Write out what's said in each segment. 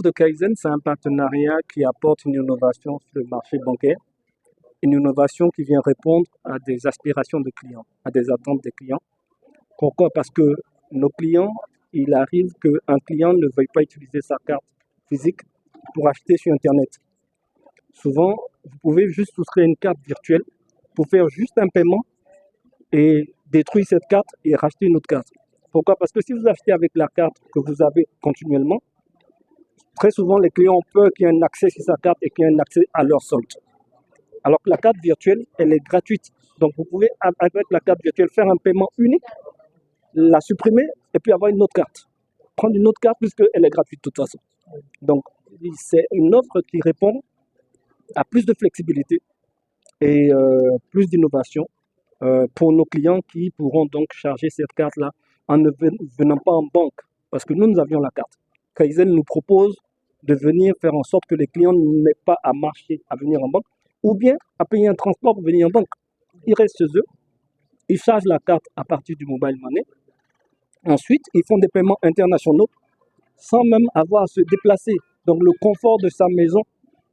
de Kaizen, c'est un partenariat qui apporte une innovation sur le marché bancaire, une innovation qui vient répondre à des aspirations de clients, à des attentes des clients. Pourquoi? Parce que nos clients, il arrive qu'un client ne veuille pas utiliser sa carte physique pour acheter sur Internet. Souvent, vous pouvez juste souscrire une carte virtuelle pour faire juste un paiement et détruire cette carte et racheter une autre carte. Pourquoi? Parce que si vous achetez avec la carte que vous avez continuellement, très souvent les clients ont peur qu'il y ait un accès sur sa carte et qu'il y ait un accès à leur solde. Alors que la carte virtuelle, elle est gratuite. Donc vous pouvez, avec la carte virtuelle, faire un paiement unique, la supprimer et puis avoir une autre carte. Prendre une autre carte puisqu'elle est gratuite de toute façon. Donc c'est une offre qui répond à plus de flexibilité et plus d'innovation pour nos clients qui pourront donc charger cette carte-là en ne venant pas en banque. Parce que nous avions la carte. Kaizen nous propose de venir faire en sorte que les clients n'aient pas à marcher, à venir en banque, ou bien à payer un transport pour venir en banque. Ils restent chez eux, ils chargent la carte à partir du mobile money. Ensuite, ils font des paiements internationaux sans même avoir à se déplacer. Donc le confort de sa maison.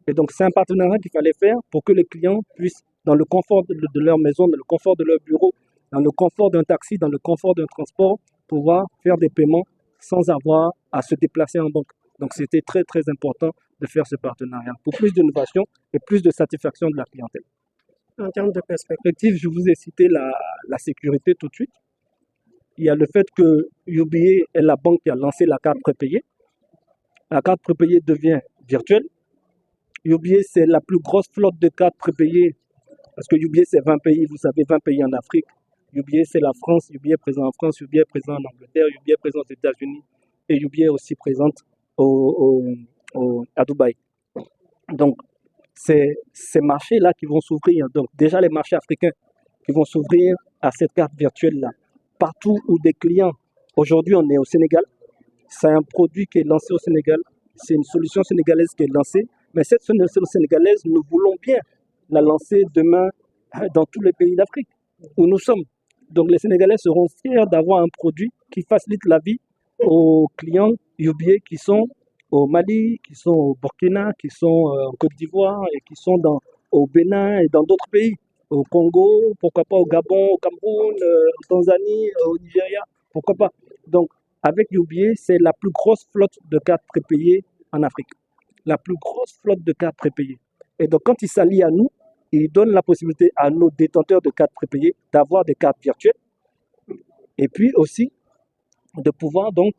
Et donc c'est un partenariat qu'il fallait faire pour que les clients puissent, dans le confort de leur maison, dans le confort de leur bureau, dans le confort d'un taxi, dans le confort d'un transport, pouvoir faire des paiements sans avoir à se déplacer en banque. Donc c'était très très important de faire ce partenariat pour plus d'innovation et plus de satisfaction de la clientèle. En termes de perspective, je vous ai cité la sécurité tout de suite. Il y a le fait que UBA est la banque qui a lancé la carte prépayée. La carte prépayée devient virtuelle. UBA, c'est la plus grosse flotte de cartes prépayées, parce que UBA, c'est 20 pays, vous savez, 20 pays en Afrique. UBA, c'est la France, UBA est présent en France, UBA est présent en Angleterre, UBA est présent aux États-Unis et UBA est aussi présente à Dubaï. Donc, c'est ces marchés-là qui vont s'ouvrir. Donc, déjà les marchés africains qui vont s'ouvrir à cette carte virtuelle-là. Partout où des clients, aujourd'hui on est au Sénégal, c'est un produit qui est lancé au Sénégal, c'est une solution sénégalaise qui est lancée, mais cette solution sénégalaise, nous voulons bien la lancer demain dans tous les pays d'Afrique où nous sommes. Donc les Sénégalais seront fiers d'avoir un produit qui facilite la vie aux clients UBA qui sont au Mali, qui sont au Burkina, qui sont en Côte d'Ivoire et qui sont au Bénin et dans d'autres pays. Au Congo, pourquoi pas au Gabon, au Cameroun, en Tanzanie, au Nigeria, pourquoi pas. Donc avec UBA, c'est la plus grosse flotte de cartes prépayées en Afrique. La plus grosse flotte de cartes prépayées. Et donc quand ils s'allient à nous, ils donnent la possibilité à nos détenteurs de cartes prépayées d'avoir des cartes virtuelles et puis aussi de pouvoir donc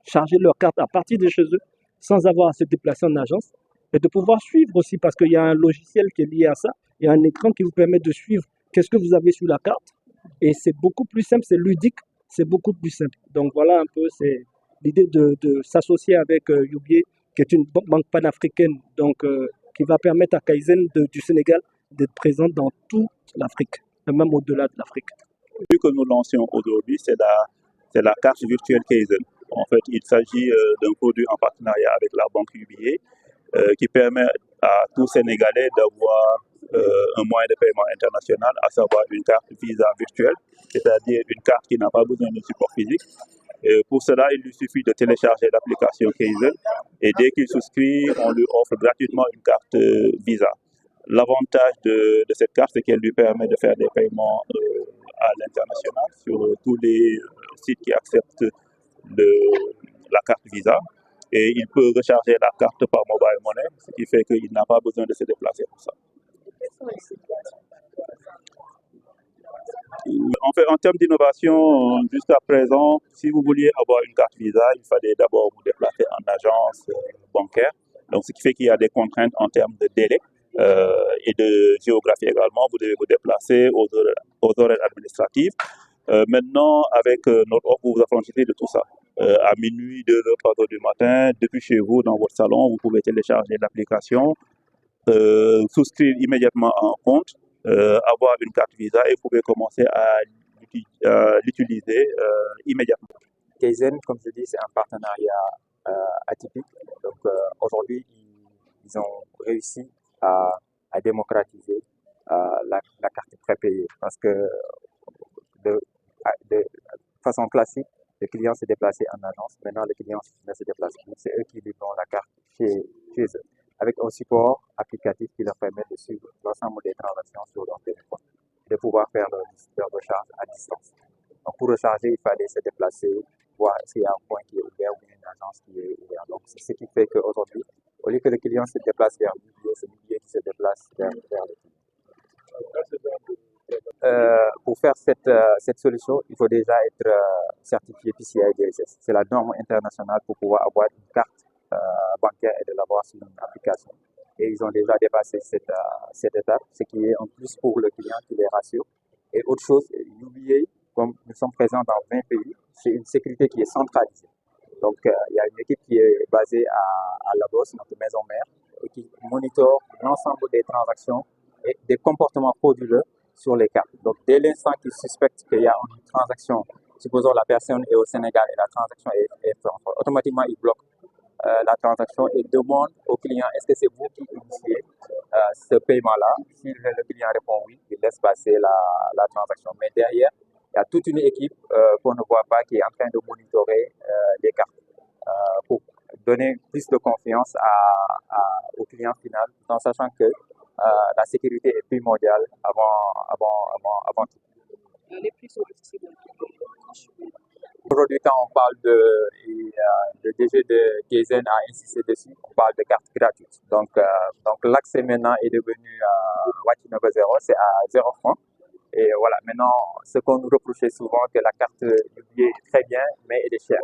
charger leurs cartes à partir de chez eux sans avoir à se déplacer en agence et de pouvoir suivre aussi parce qu'il y a un logiciel qui est lié à ça, il y a un écran qui vous permet de suivre qu'est-ce que vous avez sur la carte et c'est beaucoup plus simple, c'est ludique, c'est beaucoup plus simple. Donc voilà un peu, c'est l'idée de s'associer avec UBA qui est une banque panafricaine donc qui va permettre à Kaizen du Sénégal d'être présente dans toute l'Afrique, et même au-delà de l'Afrique. Ce que nous lancions aujourd'hui, c'est la carte virtuelle Kaizen. En fait, il s'agit d'un produit en partenariat avec la banque UBA qui permet à tout Sénégalais d'avoir un moyen de paiement international, à savoir une carte Visa virtuelle, c'est-à-dire une carte qui n'a pas besoin de support physique. Et pour cela, il lui suffit de télécharger l'application Kaizen et dès qu'il souscrit, on lui offre gratuitement une carte Visa. L'avantage de cette carte, c'est qu'elle lui permet de faire des paiements à l'international sur tous les sites qui acceptent la carte Visa. Et il peut recharger la carte par mobile money, ce qui fait qu'il n'a pas besoin de se déplacer pour ça. En fait, en termes d'innovation, jusqu'à présent, si vous vouliez avoir une carte Visa, il fallait d'abord vous déplacer en agence bancaire. Donc, ce qui fait qu'il y a des contraintes en termes de délai et de géographie également. Vous devez vous déplacer aux horaires administratifs. Maintenant, avec notre offre, vous vous affranchissez de tout ça. À minuit, 2h, 3h du matin, depuis chez vous, dans votre salon, vous pouvez télécharger l'application, souscrire immédiatement à un compte, avoir une carte Visa et vous pouvez commencer à l'utiliser immédiatement. Kaizen, comme je dis, c'est un partenariat atypique. Donc aujourd'hui, ils ont réussi à démocratiser la carte prépayée parce que de façon classique, le client se déplaçait en agence. Maintenant, le client ne se déplace plus. C'est eux qui livrent la carte chez eux, avec un support applicatif qui leur permet de suivre l'ensemble des transactions sur leur téléphone, de pouvoir faire leur recharge à distance. Donc, pour recharger, il fallait se déplacer, voir s'il y a un point qui est ouvert ou une agence qui est ouverte. Donc, c'est ce qui fait qu'aujourd'hui, au lieu que le client se déplace vers l'UBA, c'est l'UBA qui se déplace vers le client. Pour faire cette solution, il faut déjà être certifié PCI DSS. C'est la norme internationale pour pouvoir avoir une carte bancaire et de l'avoir sur une application. Et ils ont déjà dépassé cette étape, ce qui est en plus pour le client qui les rassure. Et autre chose, UBA, comme nous sommes présents dans 20 pays, c'est une sécurité qui est centralisée. Donc, il y a une équipe qui est basée à Lagos, notre maison mère, et qui monitore l'ensemble des transactions et des comportements frauduleux sur les cartes. Donc, dès l'instant qu'ils suspectent qu'il y a une transaction, supposons la personne est au Sénégal et la transaction est automatiquement ils bloquent la transaction et demandent au client est-ce que c'est vous qui initiez ce paiement-là. Si le client répond oui, il laisse passer la transaction. Mais derrière, il y a toute une équipe qu'on ne voit pas qui est en train de monitorer les cartes pour donner plus de confiance au client final, en sachant que la sécurité est primordiale avant tout. Les prix sont accessibles. Aujourd'hui, quand on parle de DG de Kaizen a insisté dessus, on parle de cartes gratuites. Donc l'accès maintenant est devenu Wachinoba 0, c'est à 0 francs. Et voilà, maintenant, ce qu'on nous reprochait souvent, que la carte UBA est très bien, mais elle est chère.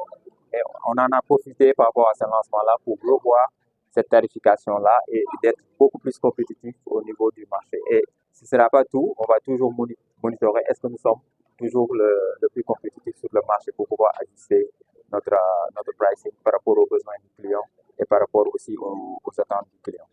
Et on en a profité par rapport à ce lancement-là pour revoir cette tarification-là et d'être beaucoup plus compétitif au niveau du marché. Et ce ne sera pas tout, on va toujours monitorer est-ce que nous sommes toujours le plus compétitif sur le marché pour pouvoir ajuster notre pricing par rapport aux besoins du client et par rapport aussi aux attentes du client.